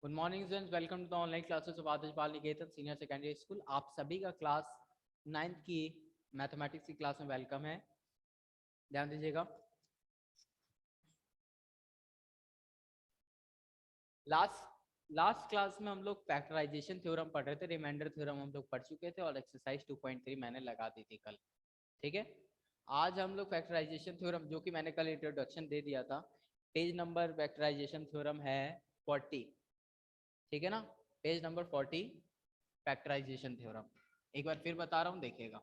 Good morning students, welcome to the online classes of Adarsh Bal Niketan senior secondary school. आप सभी का class 9th की mathematics की क्लास में वेलकम है। ध्यान दीजिएगा। लास्ट क्लास में हम लोग फैक्टराइजेशन थ्योरम पढ़ रहे थे, रिमाइंडर थ्योरम हम लोग पढ़ चुके थे और एक्सरसाइज 2.3 मैंने लगा दी थी कल। ठीक है, आज हम लोग फैक्टराइजेशन थ्योरम, जो कि मैंने कल इंट्रोडक्शन दे दिया था, पेज नंबर फैक्टराइजेशन थ्योरम है 40। ठीक है ना, पेज नंबर 40 फैक्टराइजेशन थ्योरम। एक बार फिर बता रहा हूँ, देखिएगा।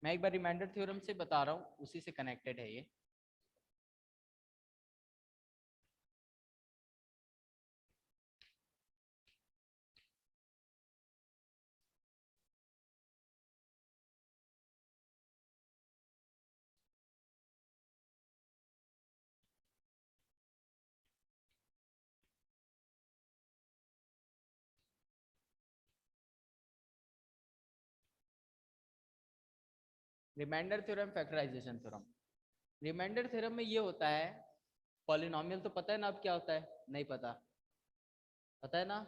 मैं एक बार रिमाइंडर थ्योरम से बता रहा हूँ, उसी से कनेक्टेड है ये। Remainder theorem, factorisation theorem. Remainder theorem में ये होता है, पॉलिनोमियल तो पता है ना अब क्या होता है? नहीं पता? पता है ना?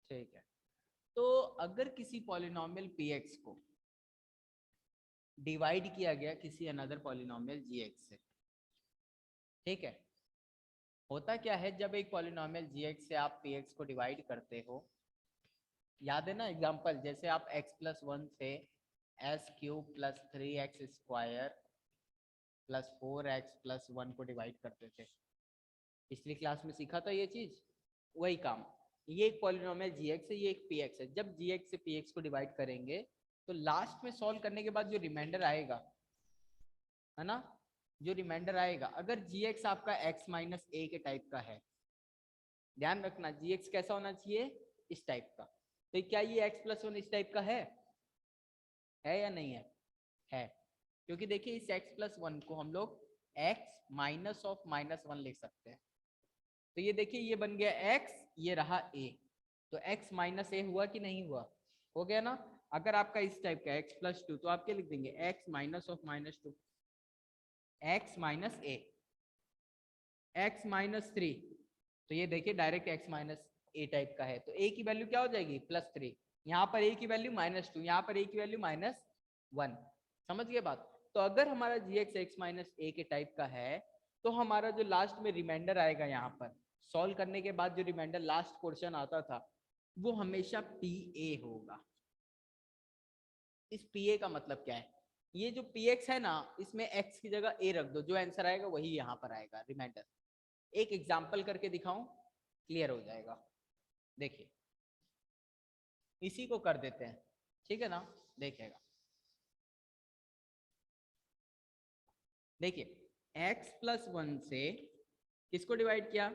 ठीक है। तो अगर किसी पॉलिनोमियल px को डिवाइड किया गया किसी अनदर पॉलिनोमियल gx से, ठीक है, होता क्या है जब एक पॉलिनोमियल gx से आप px को डिवाइड करते हो, याद है ना एग्जांपल, जैसे आप x+1 से s³ + 3x² +4x+1 को डिवाइड करते थे। पिछली क्लास में सीखा था ये चीज, वही काम। ये एक पॉलिनोमियल gx है, ये एक px है। जब gx से px को डिवाइड करेंगे तो लास्ट में सॉल्व करने के बाद जो रिमाइंडर आएगा, है ना, जो रिमाइंडर आएगा, अगर gx आपका x-a के टाइप का है, ध्यान रखना gx कैसा होना चाहिए, इस टाइप का। तो क्या ये x+1 इस टाइप का है या नहीं है? क्योंकि देखिए इस x+1 को हम लोग x -(-1) लिख सकते हैं। तो ये देखिए, ये बन गया x, ये रहा a, तो x -a हुआ कि नहीं हुआ? हो गया ना। अगर आपका इस टाइप का x+2, तो आप क्या लिख देंगे, x -(-2), x -a, x-3, तो ये देखिए डायरेक्ट x -a टाइप का है, तो a की वैल्यू क्या हो जाएगी, +3। यहाँ पर a की वैल्यू -2, यहाँ पर a की वैल्यू -1। समझ गए बात? तो अगर हमारा gx x-a के टाइप का है, तो हमारा जो लास्ट में रिमाइंडर आएगा, यहाँ पर सॉल्व करने के बाद जो रिमाइंडर लास्ट पोर्शन आता था, वो हमेशा pa होगा। इस pa का मतलब क्या है, ये जो px है ना, इसमें x की जगह a रख दो, जो आंसर आएगा वही यहाँ पर आएगा रिमाइंडर। एक एग्जाम्पल करके दिखाऊं, क्लियर हो जाएगा। देखिए, इसी को कर देते हैं, ठीक है ना, देखिएगा। देखिए x+1 से किसको डिवाइड किया,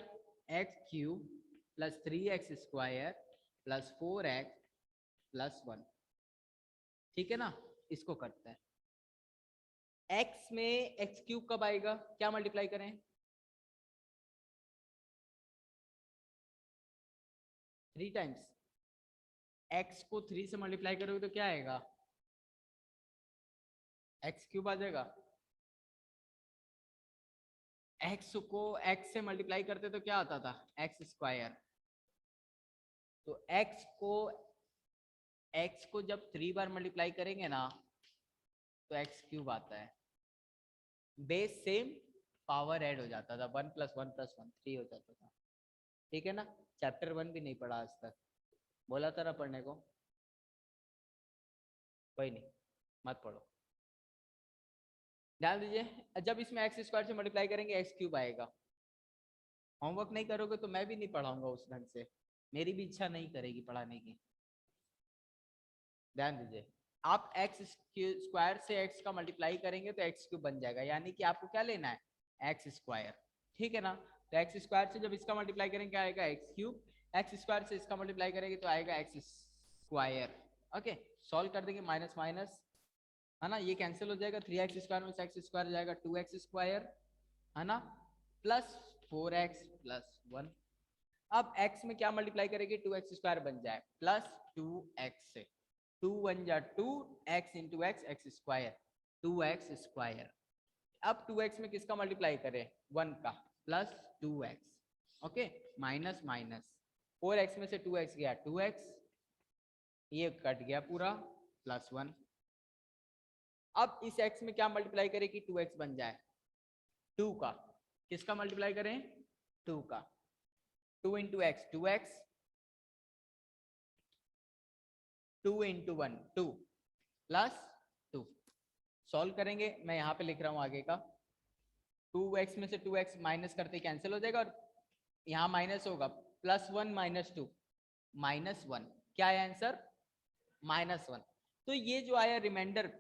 x³ +3x² +4x+1, ठीक है ना। इसको करते हैं, x में x³ कब आएगा, क्या मल्टीप्लाई करें, थ्री टाइम्स। x को 3 से मल्टीप्लाई करोगे तो क्या आएगा, x³ आ जाएगा। x को x से मल्टीप्लाई करते तो क्या आता था, x²। तो x को जब 3 बार मल्टीप्लाई करेंगे ना, तो x³ आता है। बेस सेम, पावर ऐड हो जाता था, 1 + 1 + 1 3 हो जाता था। ठीक है ना। चैप्टर 1 भी नहीं पढ़ा आज तक, बोला था ना पढ़ने को, कोई नहीं, मत पढ़ो। ध्यान दीजिए, जब इसमें x² से मल्टीप्लाई करेंगे x³ आएगा। होमवर्क नहीं करोगे तो मैं भी नहीं पढ़ाऊंगा उस ढंग से, मेरी भी इच्छा नहीं करेगी पढ़ाने की। ध्यान दीजिए, आप x² से x का मल्टीप्लाई करेंगे तो x³ बन जाएगा, यानी कि आपको क्या लेना है, x²। ठीक है ना। तो x² से जब इसका मल्टीप्लाई करेंगे क्या आएगा, x³। x² से इसका मल्टीप्लाई करेंगे तो आएगा x²। ओके, सॉल्व कर देंगे, माइनस माइनस, है ना, ये कैंसिल हो जाएगा, 3x² में से x² जाएगा 2x², है ना, +4x+1। अब x में क्या मल्टीप्लाई करेंगे, 2x² बन जाए +2x से, 2 × 1 = 2, x × x x², 2x²। अब 2x में किसका मल्टीप्लाई करें, 1 का, plus 2x, okay, minus minus, 4x में से 2x गया 2x, ये कट गया पूरा, प्लस 1। अब इस x में क्या मल्टीप्लाई करें कि 2x बन जाए, 2 का, किसका मल्टीप्लाई करें, 2 का, 2 into x 2x, 2 into 1 2 plus 2। Solve करेंगे, मैं यहाँ पे लिख रहा हूँ आगे का, 2x में से 2x माइनस करते कैंसिल हो जाएगा और यहाँ माइनस होगा, प्लस 1 माइनस 2 माइनस 1, क्या है आंसर, माइनस 1। तो ये जो आया रिमाइंडर,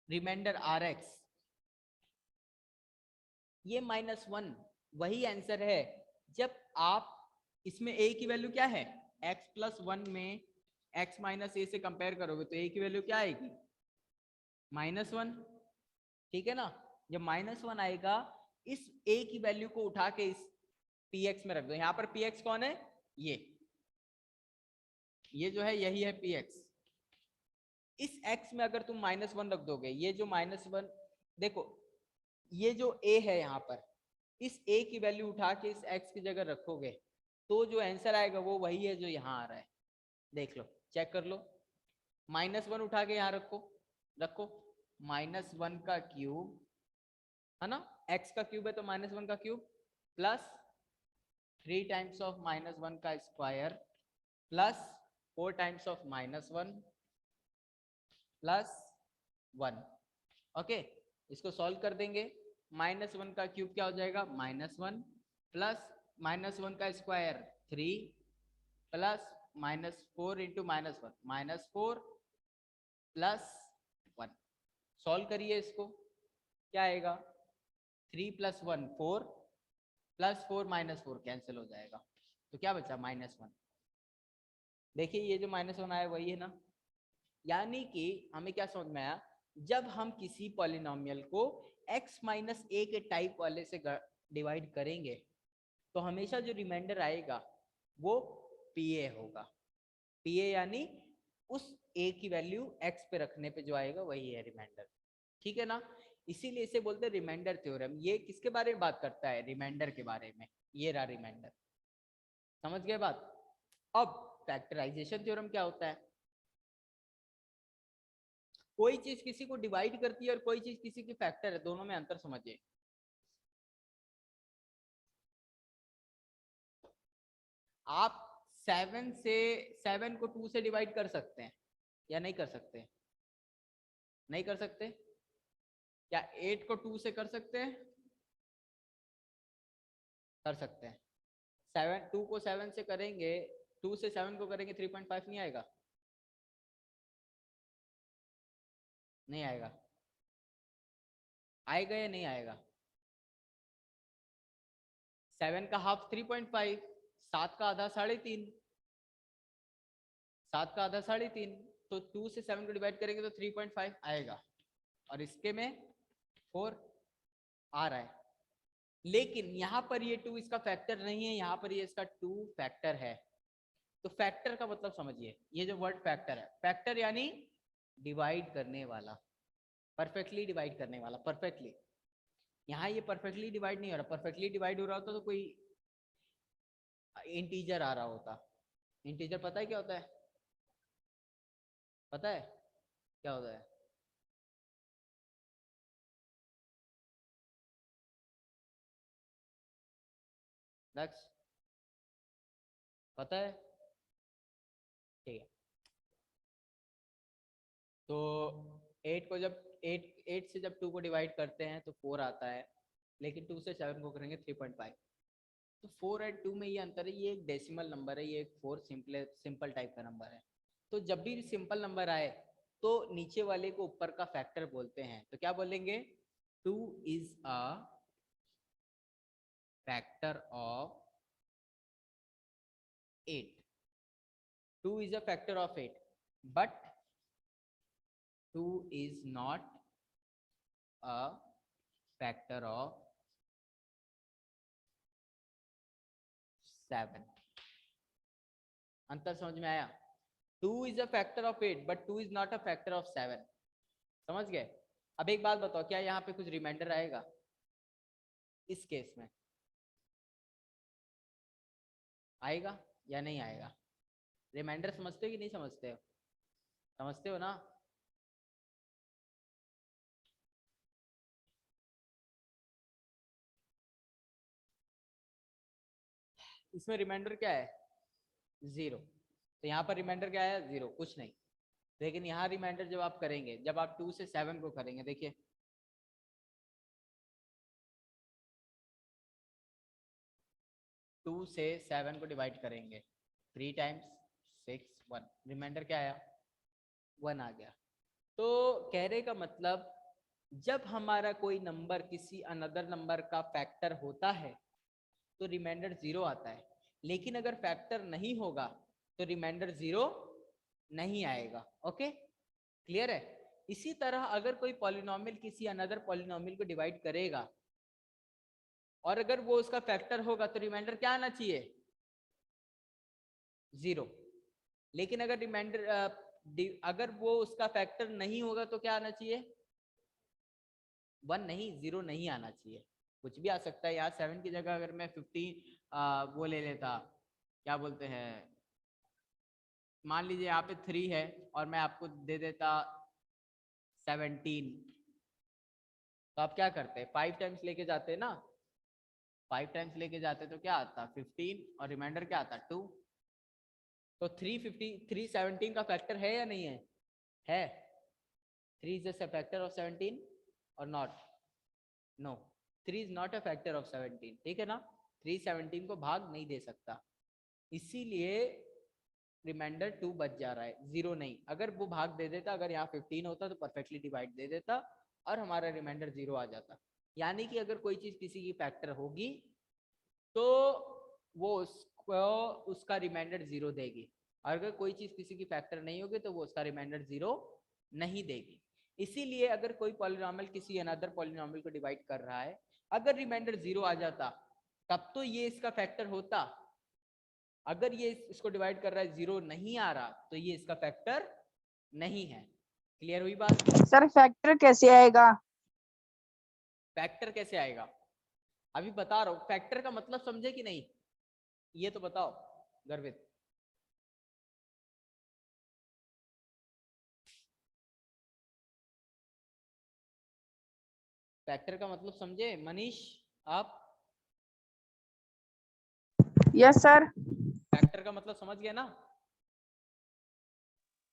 रिमाइंडर Rx, ये -1 वही आंसर है। जब आप इसमें a की वैल्यू क्या है, x प्लस 1 में x माइनस a से कंपेयर करोगे तो a की वैल्यू क्या आएगी, -1, ठीक है ना। जब -1 आएगा, इस a की वैल्यू को उठा के इस px में रख दो। यहाँ पर px कौन है, ये जो है यही है px। इस x में अगर तुम -1 रख दोगे, ये जो -1, देखो ये जो a है यहाँ पर, इस a की वैल्यू उठा के इस x की जगह रखोगे तो जो आंसर आएगा वो वही है जो यहाँ आ रहा है। देख लो, चेक कर लो, -1 उठा के यहाँ रखो, रखो, -1 का क्यूब है ना, x का क्यूब है तो -1 का क्यूब, प्लस 3 टाइम्स ऑफ -1 का square, plus 4 times of -1 plus 1, okay. इसको सॉल्व कर देंगे, -1 का क्यूब क्या हो जाएगा, -1 प्लस -1 का square 3 plus -4 into -1 -4 plus 1। Solve करिए इसको, क्या आएगा, 3 प्लस 1 4 प्लस 4 -4 कैंसिल हो जाएगा, तो क्या बचा, -1। देखिए ये जो -1 आया वही है ना, यानी कि हमें क्या समझ में आया, जब हम किसी पॉलिनोमियल को x माइनस ए के टाइप वाले से डिवाइड करेंगे तो हमेशा जो रिमाइंडर आएगा वो pa होगा। pa यानी उस a की वैल्यू x पे रखने पे जो आएगा वही है रिमाइंडर, ठीक है ना। इसीलिए इसे बोलते हैं रिमाइंडर थ्योरम। ये किसके बारे में बात करता है, रिमाइंडर के बारे में। ये रहा रिमाइंडर, समझ गए बात। अब फैक्टराइजेशन थ्योरम क्या होता है, कोई चीज किसी को डिवाइड करती है और कोई चीज किसी की फैक्टर है, दोनों में अंतर समझिए। आप 7 को 2 से डिवाइड कर सकते हैं या नहीं कर सकते, नहीं कर सकते। क्या 8 को 2 से कर सकते हैं, कर सकते हैं। 2 को 7 से करेंगे, 2 से 7 को करेंगे 3.5 नहीं आएगा, नहीं आएगा, आएगा या नहीं आएगा। 7 का हाफ 3.5, 7 का आधा 3.5, 7 का आधा 3.5, तो 2 से 7 को डिवाइड करेंगे तो 3.5 आएगा, और इसके में 4 आ रहा है। लेकिन यहाँ पर ये 2 इसका फैक्टर नहीं है, यहाँ पर ये इसका 2 फैक्टर है। तो फैक्टर का मतलब समझिए, ये जो वर्ड फैक्टर है, फैक्टर यानी डिवाइड करने वाला, परफेक्टली डिवाइड करने वाला, परफेक्टली। यहाँ ये परफेक्टली डिवाइड नहीं हो रहा, परफेक्टली डिवाइड हो रहा होता तो कोई इंटीजर आ रहा होता। इंटीजर पता है क्या होता है, पता है क्या होता है, दक्ष पता है, ठीक है। तो 8 को जब 8 से जब 2 को डिवाइड करते हैं तो 4 आता है, लेकिन 2 से 7 को करेंगे 3.5। तो 4 और 2 में ये अंतर है, ये एक डेसिमल नंबर है, ये एक 4 सिंपल टाइप का नंबर है। तो जब भी सिंपल नंबर आए तो नीचे वाले को ऊपर का फैक्टर बोलते हैं। तो क्या बोलेंगे, 2 is a factor of 8, 2 is a factor of 8, but 2 is not a factor of 7। अंतर समझ में आया, 2 is a factor of 8 but 2 is not a factor of 7, समझ गए। अब एक बात बताओ, क्या यहाँ पे कुछ रिमाइंडर आएगा इस केस में? आएगा या नहीं आएगा? रिमाइंडर समझते हो कि नहीं समझते हो? समझते हो ना? इसमें रिमाइंडर क्या है? 0। तो यहाँ पर रिमाइंडर क्या है? 0, कुछ नहीं। लेकिन यहाँ रिमाइंडर जब आप करेंगे, जब आप 2 से 7 को करेंगे, देखिए 2 से 7 को डिवाइड करेंगे, 3 टाइम्स 6 1, रिमाइंडर क्या आया? 1 आ गया। तो कहने का मतलब जब हमारा कोई नंबर किसी अनदर नंबर का फैक्टर होता है तो रिमाइंडर 0 आता है, लेकिन अगर फैक्टर नहीं होगा तो रिमाइंडर 0 नहीं आएगा। ओके, क्लियर है? इसी तरह अगर कोई पॉलिनोमियल किसी अनदर पॉलिनोमियल को डिवाइड करेगा और अगर वो उसका फैक्टर होगा तो रिमाइंडर क्या आना चाहिए? 0। लेकिन अगर रिमाइंडर अगर वो उसका फैक्टर नहीं होगा तो क्या आना चाहिए? 1 नहीं, 0 नहीं आना चाहिए। कुछ भी आ सकता है। यहाँ 7 की जगह अगर मैं 50 वो ले लेता, क्या बोलते हैं, मान लीजिए यहाँ पे 3 है और मैं आपको दे देता 17, तो आप क्या करते हैं? 5 टाइम्स लेके जाते हैं ना, 5 टाइम्स लेके जाते तो क्या आता? 15, और रिमाइंडर क्या आता? 2। तो 317 का फैक्टर है या नहीं है? है। 3 इज द फैक्टर ऑफ 17 और not? No, 3 is not a factor of 17, ठीक है ना? 3 17 को भाग नहीं दे सकता, इसीलिए रिमाइंडर 2 बच जा रहा है, 0 नहीं। अगर वो भाग दे देता, अगर यहाँ 15 होता तो परफेक्टली डिवाइड दे देता और हमारा रिमाइंडर 0 आ जाता। यानी कि अगर कोई चीज किसी की फैक्टर होगी तो वो उसको उसका रिमाइंडर 0 देगी, और अगर कोई चीज किसी की फैक्टर नहीं होगी तो वो उसका रिमाइंडर 0 नहीं देगी। इसीलिए अगर कोई पॉलिनोमियल किसी अनदर पॉलिनोमियल को डिवाइड कर रहा है, अगर रिमाइंडर 0 आ जाता तब तो ये इसका फैक्टर होता। अगर ये इसको डिवाइड कर रहा है, 0 नहीं आ रहा, तो ये इसका फैक्टर नहीं है। क्लियर हुई बात? सर फैक्टर कैसे आएगा? फैक्टर कैसे आएगा अभी बता रहा हूं। फैक्टर का मतलब समझे कि नहीं, ये तो बताओ गर्वित। फैक्टर का मतलब समझे मनीष आप? Yes sir. फैक्टर का मतलब समझ गए ना?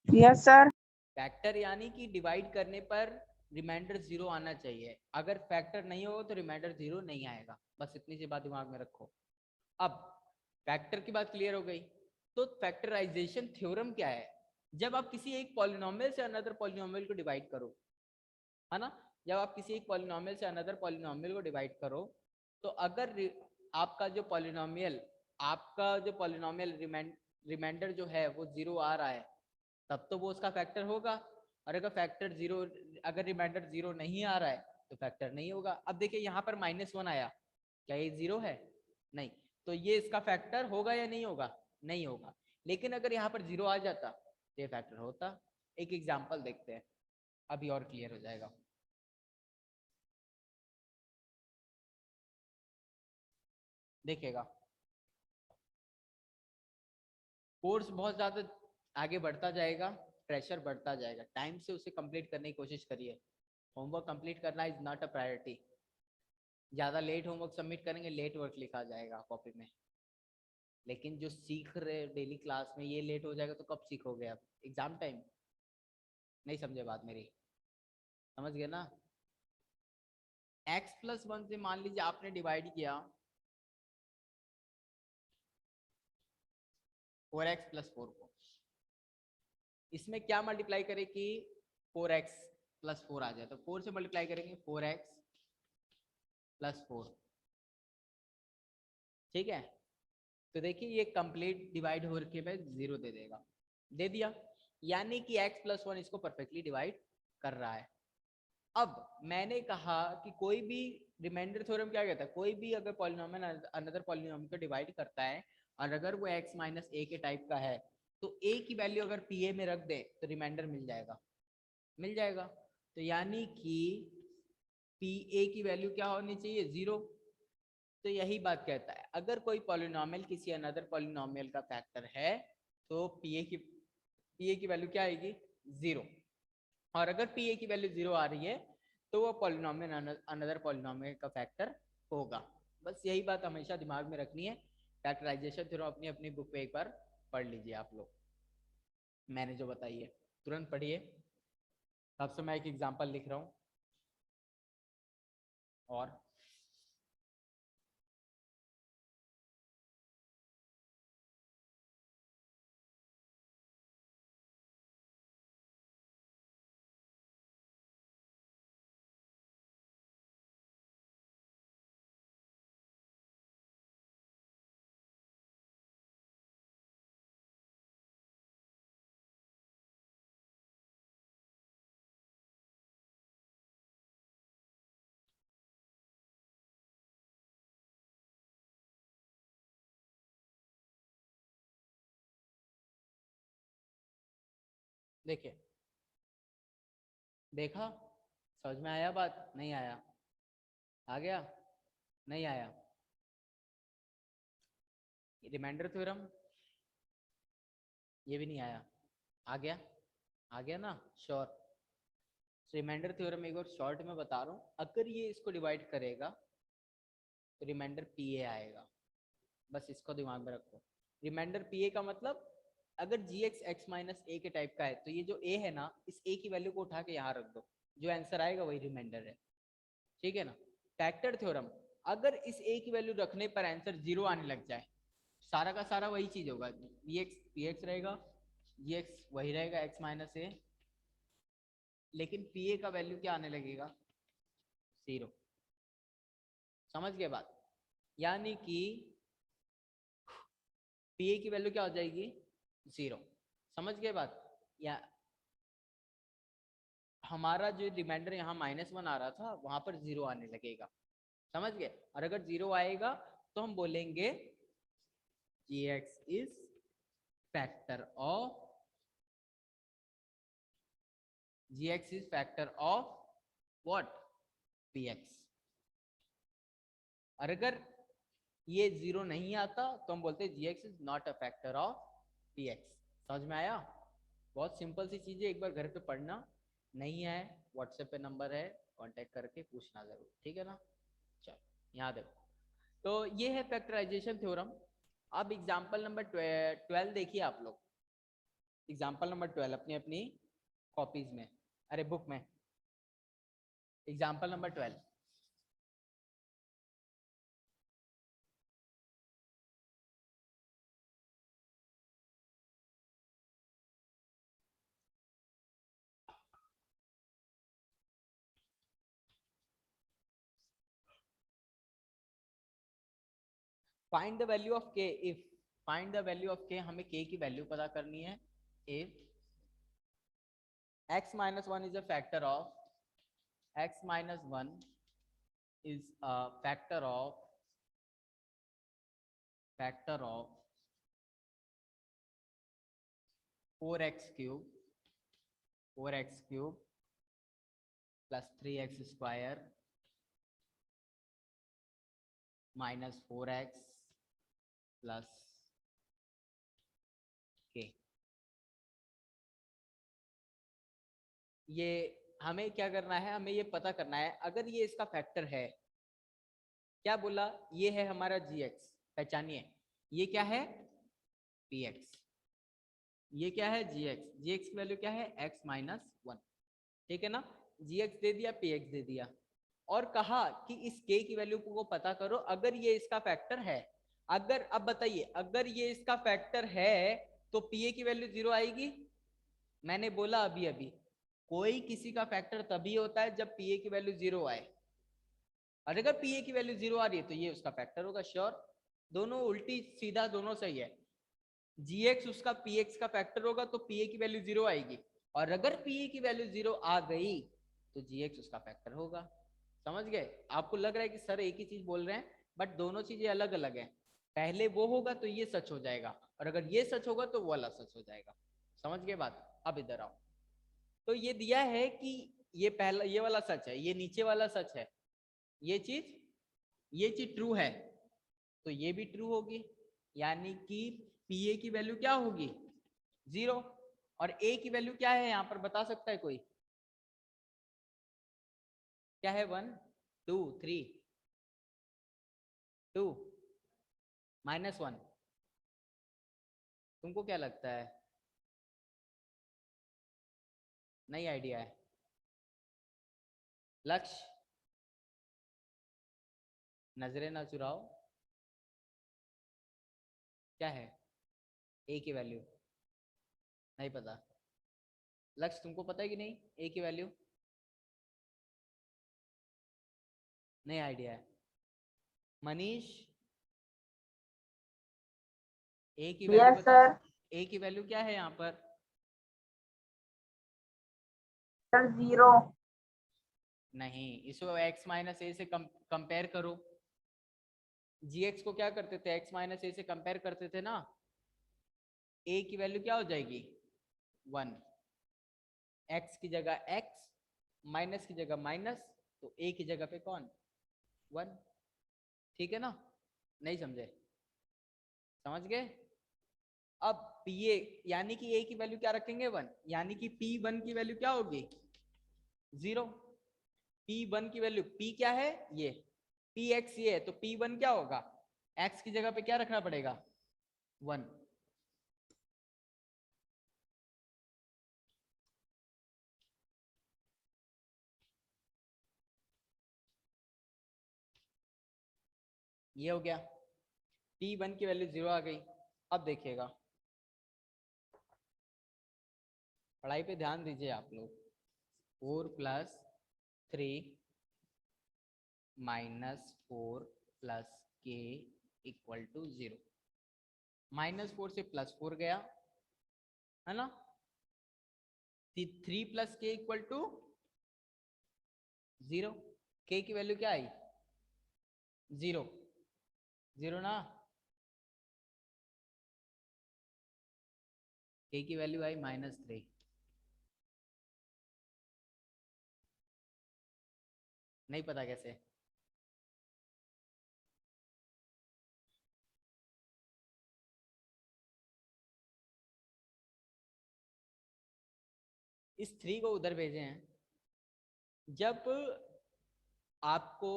Yes sir. फैक्टर यानी कि डिवाइड करने पर रिमाइंडर 0 आना चाहिए, अगर फैक्टर नहीं होगा तो रिमाइंडर 0 नहीं आएगा। बस इतनी सी बात दिमाग में रखो। अब फैक्टर की बात क्लियर हो गई, तो फैक्टराइजेशन थ्योरम क्या है? जब आप किसी एक पॉलिनोमियल से अनदर पॉलिनोमियल को डिवाइड करो, है ना, जब आप किसी एक पॉलिनोमियल से अनदर पॉलिनोमियल को डिवाइड करो, तो अगर आपका जो पॉलिनोमियल रिमाइंडर जो है वो 0 आ रहा है, तब तो वो उसका फैक्टर होगा। और अगर रिमाइंडर 0 नहीं आ रहा है तो फैक्टर नहीं होगा। अब देखिए यहाँ पर -1 आया, क्या ये 0 है? नहीं। तो ये इसका फैक्टर होगा या नहीं होगा? नहीं होगा। लेकिन अगर यहाँ पर 0 आ जाता तो ये फैक्टर होता। एक एग्जाम्पल देखते हैं, अभी और क्लियर हो जाएगा। देखिएगा, कोर्स बहुत ज्यादा आगे बढ़ता जाएगा, प्रेशर बढ़ता जाएगा, टाइम से उसे कंप्लीट करने की कोशिश करिए। होमवर्क कंप्लीट करना इज नॉट अ प्रायोरिटी। ज्यादा लेट होमवर्क सबमिट करेंगे, लेट वर्क लिखा जाएगा कॉपी में। लेकिन जो सीख रहे डेली क्लास में ये लेट हो जाएगा तो कब सीखोगे आप? Exam time? नहीं समझे बात मेरी? समझ गए ना? x+1 से मान लीजिए आपने डिवाइड किया 4x+4 को, इसमें क्या मल्टीप्लाई करें कि 4x+4 आ जाए, तो 4 से मल्टीप्लाई करेंगे 4x+4, ठीक है? तो देखिए ये कंप्लीट डिवाइड हो के में 0 दे देगा, दे दिया, यानी कि x+1 इसको परफेक्टली डिवाइड कर रहा है। अब मैंने कहा कि कोई भी रिमाइंडर थ्योरम क्या कहता है, कोई भी अगर पॉलिनोमियल अनदर पॉलिनोमियल को डिवाइड करता है और अगर वो x - a के टाइप का है, तो a की वैल्यू अगर pa में रख दे तो रिमाइंडर मिल जाएगा। मिल जाएगा। तो यानी कि पी ए की वैल्यू क्या होनी चाहिए, 0। तो यही बात कहता है, अगर कोई पॉलिनोमियल किसी अनदर पॉलिनोमियल का फैक्टर है तो पी ए की वैल्यू क्या आएगी, 0। और अगर पी ए की वैल्यू 0 आ रही है तो वो पॉलिनोमियल अनदर पॉलिनोमियल का फैक्टर होगा। बस यही बात हमेशा दिमाग में रखनी है। फैक्टराइजेशन थ्योरम अपनी अपनी बुक पे एक बार पढ़ लीजिए आप लोग, मैंने जो बताई है तुरंत पढ़िए। तब से मैं एक एग्जांपल लिख रहा हूँ। और देखिए, देखा, समझ में आया बात, नहीं आया, आ गया, नहीं आया। रिमाइंडर थ्योरम, ये भी नहीं आया, आ गया, आ गया ना, श्योर। रिमाइंडर थ्योरम एक बार शॉर्ट में बता रहा हूँ, अगर ये इसको डिवाइड करेगा तो रिमाइंडर पी ए आएगा। बस इसको दिमाग में रखो। रिमाइंडर पी ए का मतलब, अगर जी एक्स एक्स माइनस ए के टाइप का है तो ये जो ए है ना, इस ए की वैल्यू को उठा के यहाँ रख दो, जो आंसर आएगा वही रिमाइंडर है, ठीक है ना। फैक्टर थ्योरम, अगर इस ए की वैल्यू रखने पर आंसर 0 आने लग जाए, सारा का सारा वही चीज होगा, बी एक्स पी एक्स रहेगा, जी एक्स वही रहेगा एक्स माइनस ए, लेकिन पी ए का वैल्यू क्या आने लगेगा, 0। समझ गए बात, यानी कि पी ए की वैल्यू क्या हो जाएगी, 0। समझ गए बात, या हमारा जो रिमाइंडर यहाँ -1 आ रहा था वहां पर 0 आने लगेगा। समझ गए, और अगर 0 आएगा तो हम बोलेंगे G X is factor of, G X is factor of what, P X. और अगर ये 0 नहीं आता तो हम बोलते हैं G X is not a factor of P X. समझ में आया, बहुत सिंपल सी चीजें, एक बार घर पे पढ़ना, नहीं है व्हाट्सएप पे नंबर है, कांटेक्ट करके पूछना जरूर, ठीक है ना। चलो यहाँ देखो, तो ये है फैक्टराइजेशन थ्योरम। अब एग्जांपल नंबर 12 देखिए आप लोग, एग्जांपल नंबर 12 अपनी अपनी कॉपीज में, अरे बुक में, example number 12। Find the value of K if, find the value of K, हमें के की वैल्यू पता करनी है। If x minus 1 is a factor of, x minus 1 is a factor of 4x cube, 4x cube plus 3x square minus 4x plus k। ये हमें क्या करना है, हमें ये पता करना है, अगर ये इसका फैक्टर है, क्या बोला, ये है हमारा gx, पहचानिए, ये क्या है px, ये क्या है gx, gx की वैल्यू क्या है x माइनस 1, ठीक है ना। gx दे दिया, px दे दिया, और कहा कि इस k की वैल्यू को पता करो अगर ये इसका फैक्टर है। अगर, अब बताइए, अगर ये इसका फैक्टर है तो pa की वैल्यू 0 आएगी। मैंने बोला अभी अभी, कोई किसी का फैक्टर तभी होता है जब pa की वैल्यू 0 आए, और अगर pa की वैल्यू 0 आ रही है तो ये उसका फैक्टर होगा, श्योर। दोनों उल्टी सीधा दोनों सही है, gx उसका px का फैक्टर होगा तो pa की वैल्यू 0 आएगी, और अगर pa की वैल्यू 0 आ गई तो gx उसका फैक्टर होगा। समझ गए, आपको लग रहा है कि सर एक ही चीज बोल रहे हैं, बट दोनों चीजें अलग अलग हैं। पहले वो होगा तो ये सच हो जाएगा, और अगर ये सच होगा तो वो वाला सच हो जाएगा। समझ गए बात, अब इधर आओ, तो ये दिया है कि ये पहला, ये वाला सच है, ये नीचे वाला सच है, ये चीज ट्रू है, तो ये भी ट्रू होगी, यानी कि पीए की वैल्यू क्या होगी 0, और ए की वैल्यू क्या है यहाँ पर बता सकता है कोई? क्या है? 1 2 3 2 -1, तुमको क्या लगता है? नहीं आइडिया है? लक्ष्य, नजरें ना चुराओ, क्या है ए की वैल्यू? नहीं पता। लक्ष्य तुमको पता है कि नहीं ए की वैल्यू? नहीं आइडिया है। मनीष, ए की वैल्यू यस बता। सर। ए की वैल्यू क्या है यहाँ पर? सर 0। नहीं, इसको x माइनस ए से कंपेयर करो। gx को क्या करते थे, x माइनस ए से कंपेयर करते थे ना, a की वैल्यू क्या हो जाएगी 1, x की जगह x, माइनस की जगह माइनस, तो a की जगह पे कौन 1, ठीक है ना? नहीं समझे? समझ गए? अब pa यानी कि a की वैल्यू क्या रखेंगे 1, यानी कि p1 की वैल्यू क्या होगी 0, p1 की वैल्यू, p क्या है ये, px ये है, तो p1 क्या होगा, x की जगह पे क्या रखना पड़ेगा 1। ये हो गया, p1 की वैल्यू 0 आ गई। अब देखिएगा, पढ़ाई पे ध्यान दीजिए आप लोग। 4 + 3 -4 + k = 0, -4 से +4 गया है ना, 3 + k = 0, k की वैल्यू क्या आई 0, 0 ना, k की वैल्यू आई -3। नहीं पता कैसे? इस 3 को उधर भेजे हैं। जब आपको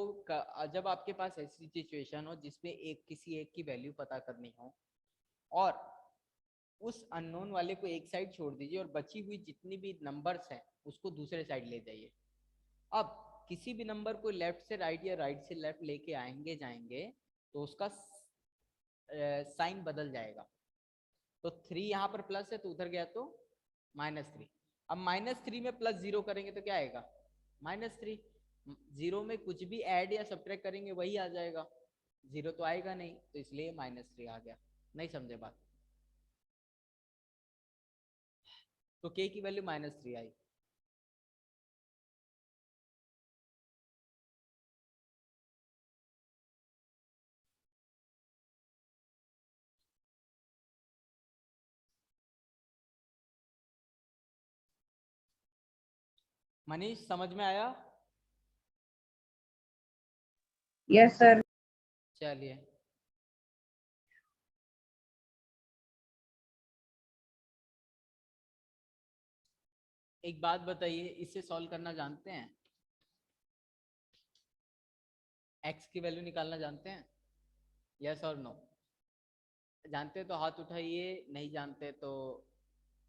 जब आपके पास ऐसी सिचुएशन हो जिसमें एक किसी एक की वैल्यू पता करनी हो, और उस अननोन वाले को एक साइड छोड़ दीजिए और बची हुई जितनी भी नंबर्स हैं उसको दूसरे साइड ले जाइए। अब किसी भी नंबर को लेफ्ट से राइट या राइट से लेफ्ट लेके आएंगे जाएंगे तो उसका साइन बदल जाएगा। तो 3 यहाँ पर प्लस है तो उधर गया तो -3। अब -3 में +0 करेंगे तो क्या आएगा -3। 0 में कुछ भी ऐड या सब्ट्रैक्ट करेंगे वही आ जाएगा, 0 तो आएगा नहीं, तो इसलिए -3 आ गया। नहीं समझे बात? तो k की वैल्यू -3 आई। मनीष समझ में आया? Yes sir. चलिए, एक बात बताइए, इसे सॉल्व करना जानते हैं? x की वैल्यू निकालना जानते हैं? यस और नो? जानते तो हाथ उठाइए, नहीं जानते तो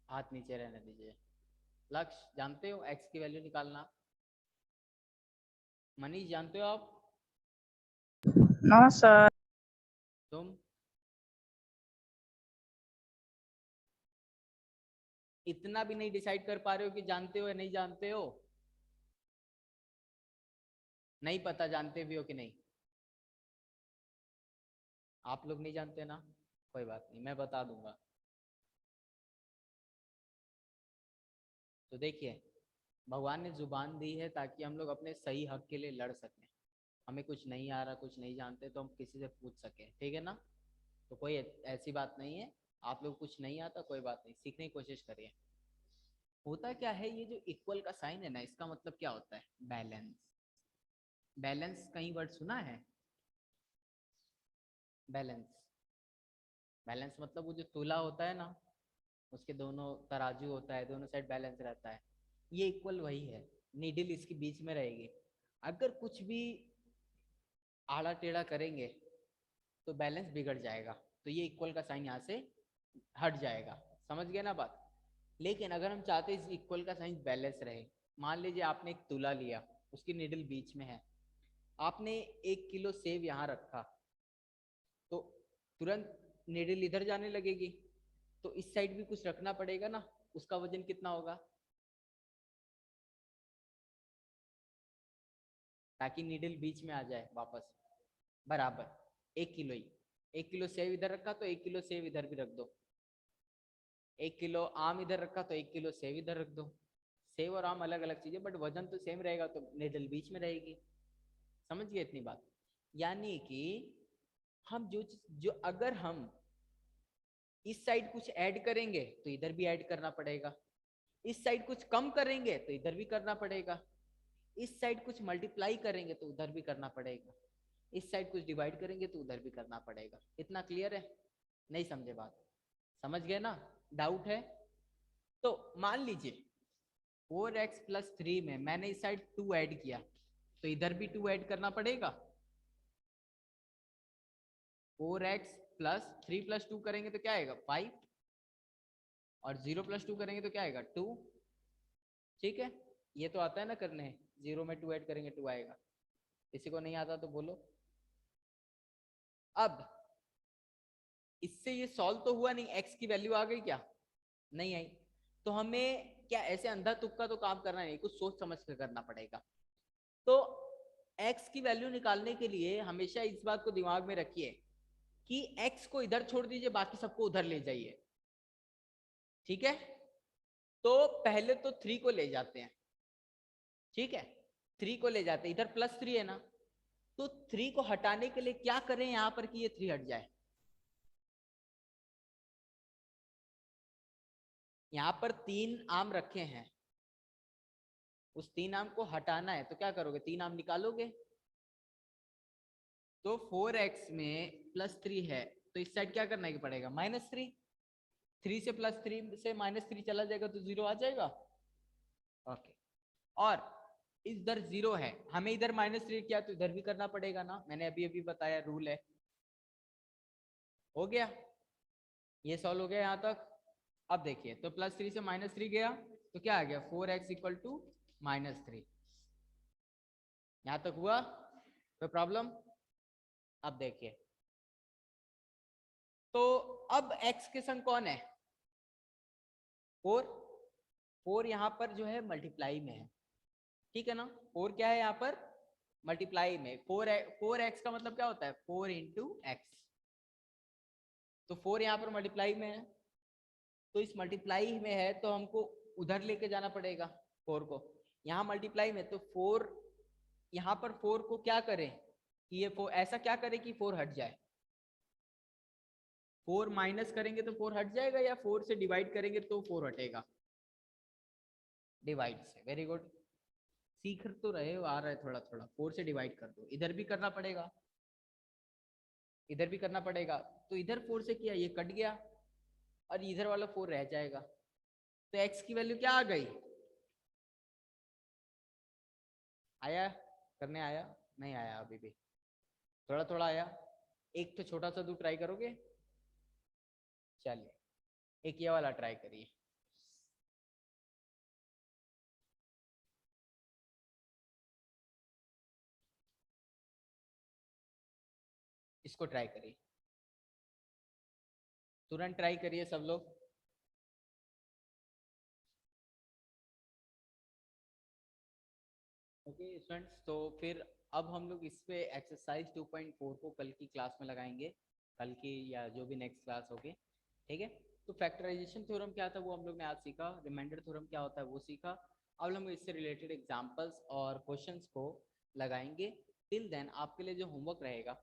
हाथ नीचे रहने दीजिए। लक्ष्य, जानते हो x की वैल्यू निकालना? मनीष, जानते हो आप? No sir. तुम इतना भी नहीं डिसाइड कर पा रहे हो कि जानते हो या नहीं जानते हो? नहीं पता जानते भी हो कि नहीं? आप लोग नहीं जानते ना, कोई बात नहीं, मैं बता दूंगा। तो देखिए, भगवान ने जुबान दी है ताकि हम लोग अपने सही हक के लिए लड़ सकें। हमें कुछ नहीं आ रहा, कुछ नहीं जानते तो हम किसी से पूछ सकें, ठीक है ना? तो कोई ऐसी बात नहीं है, आप लोग कुछ नहीं आता कोई बात नहीं, सीखने की कोशिश करिए। होता क्या है, ये जो इक्वल का साइन है ना, इसका मतलब क्या होता है, बैलेंस। बैलेंस कहीं वर्ड सुना है, बैलेंस। बैलेंस मतलब वो जो तोला होता है ना, उसके दोनों तराजू होता है, दोनों साइड बैलेंस रहता है, ये इक्वल वही है। नीडल इसके बीच में रहेगी। अगर कुछ भी आड़ा टेढ़ा करेंगे तो बैलेंस बिगड़ जाएगा, तो ये इक्वल का साइन यहाँ से हट जाएगा। समझ गए ना बात। लेकिन अगर हम चाहते हैं इस इक्वल का साइन बैलेंस रहे, मान लीजिए आपने एक तुला लिया, उसकी नीडल बीच में है, आपने 1 किलो सेब यहाँ रखा, तो तुरंत नीडल इधर जाने लगेगी, तो इस साइड भी कुछ रखना पड़ेगा ना, उसका वजन कितना होगा, ताकि नीडल बीच में आ जाए वापस बराबर। 1 किलो ही, 1 किलो सेब इधर रखा तो 1 किलो सेब इधर भी रख दो, 1 किलो आम इधर रखा तो 1 किलो सेब इधर रख दो। सेब और आम अलग अलग चीजें, बट वजन तो सेम रहेगा, तो नीडल बीच में रहेगी। समझ गए इतनी बात। यानी कि हम जो अगर हम इस साइड कुछ ऐड करेंगे तो इधर भी ऐड करना पड़ेगा, इस साइड कुछ कम करेंगे तो इधर भी करना पड़ेगा, इस साइड कुछ मल्टीप्लाई करेंगे तो उधर भी करना पड़ेगा, इस साइड कुछ डिवाइड करेंगे तो उधर भी करना पड़ेगा। इतना क्लियर है, नहीं समझे बात, समझ गए ना, डाउट है। तो मान लीजिए 4x+3 में मैंने इस साइड 2 ऐड किया, तो इधर भी 2 ऐड करना पड़ेगा। 4x+3+2 करेंगे तो क्या आएगा 5, और 0+2 करेंगे तो क्या आएगा 2। ठीक है, ये तो आता है ना करने, 0 में 2 ऐड करेंगे 2 आएगा। किसी को नहीं आता तो बोलो। अब इससे ये सॉल्व तो हुआ नहीं, x की वैल्यू आ गई क्या, नहीं आई। तो हमें क्या ऐसे अंधा तुक्का तो काम करना नहीं, कुछ सोच समझ कर करना पड़ेगा। तो x की वैल्यू निकालने के लिए हमेशा इस बात को दिमाग में रखिए कि x को इधर छोड़ दीजिए, बाकी सबको उधर ले जाइए। ठीक है, तो पहले तो 3 को ले जाते हैं। ठीक है, 3 को ले जाते हैं, इधर +3 है ना, तो 3 को हटाने के लिए क्या करें यहां पर कि ये 3 हट जाए। यहां पर 3 आम रखे हैं, उस 3 आम को हटाना है, तो क्या करोगे, 3 आम निकालोगे। तो 4x में +3 है, तो इस साइड क्या करना पड़ेगा -3। 3 से +3 से -3 चला जाएगा तो 0 आ जाएगा। ओके, और इधर 0 है, हमें इधर -3 किया तो इधर भी करना पड़ेगा ना, मैंने अभी अभी बताया रूल है। हो गया, ये सॉल्व हो गया यहाँ तक। अब देखिए, तो +3 से -3 गया तो क्या आ गया 4x = -3। यहां तक हुआ, कोई प्रॉब्लम। अब देखिए, तो अब x के संग कौन है 4। 4 यहाँ पर जो है मल्टीप्लाई में है, ठीक है ना, 4 क्या है यहाँ पर मल्टीप्लाई में। 4x का मतलब क्या होता है 4 × x, तो 4 यहाँ पर मल्टीप्लाई में है, तो इस मल्टीप्लाई में है तो हमको उधर लेके जाना पड़ेगा 4 को। यहाँ मल्टीप्लाई में तो 4, यहाँ पर 4 को क्या करें कि ये 4 ऐसा क्या करें कि 4 हट जाए। 4 माइनस करेंगे तो 4 हट जाएगा, या 4 से डिवाइड करेंगे तो 4 हटेगा, डिवाइड से। वेरी गुड, सीख तो रहे हो, आ रहा है थोड़ा थोड़ा। 4 से डिवाइड कर दो, इधर भी करना पड़ेगा, इधर भी करना पड़ेगा, तो इधर 4 से किया, ये कट गया, और इधर वाला 4 रह जाएगा। तो x की वैल्यू क्या आ गई, आया करने, आया नहीं आया, अभी भी थोड़ा थोड़ा आया। एक तो छोटा सा 2 ट्राई करोगे, चलिए एक ये वाला ट्राई करिए। इसको ट्राई करिए, तुरंत ट्राई करिए सब लोग। ओके स्टूडेंट्स, तो फिर अब हम लोग इस पे एक्सरसाइज 2.4 को कल की क्लास में लगाएंगे, कल की या जो भी नेक्स्ट क्लास होगी। ठीक है, तो फैक्टराइजेशन थ्योरम क्या था वो हम लोग ने आज सीखा, रिमाइंडर थ्योरम क्या होता है वो सीखा। अब हम इससे रिलेटेड एग्जांपल्स और क्वेश्चंस को लगाएंगे। टिल देन आपके लिए जो होमवर्क रहेगा,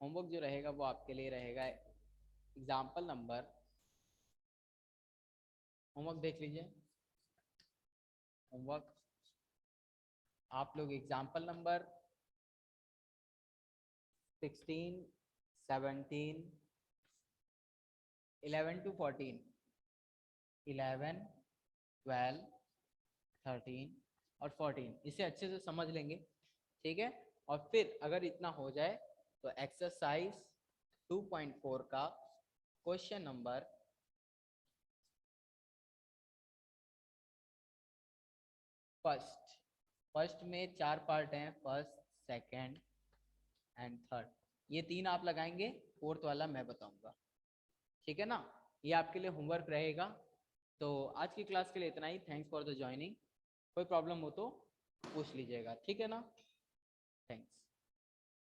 होमवर्क जो रहेगा वो आपके लिए रहेगा एग्जाम्पल नंबर, होमवर्क देख लीजिए, होमवर्क आप लोग एग्जाम्पल नंबर 16, 17, 11 to 14, 11, 12, 13 और 14 इसे अच्छे से समझ लेंगे, ठीक है। और फिर अगर इतना हो जाए तो एक्सरसाइज 2.4 का क्वेश्चन नंबर फर्स्ट में 4 पार्ट हैं, फर्स्ट, सेकंड एंड थर्ड, ये 3 आप लगाएंगे, फोर्थ वाला मैं बताऊंगा, ठीक है ना। ये आपके लिए होमवर्क रहेगा। तो आज की क्लास के लिए इतना ही। Thanks for the joining. कोई प्रॉब्लम हो तो पूछ लीजिएगा, ठीक है ना। थैंक्स।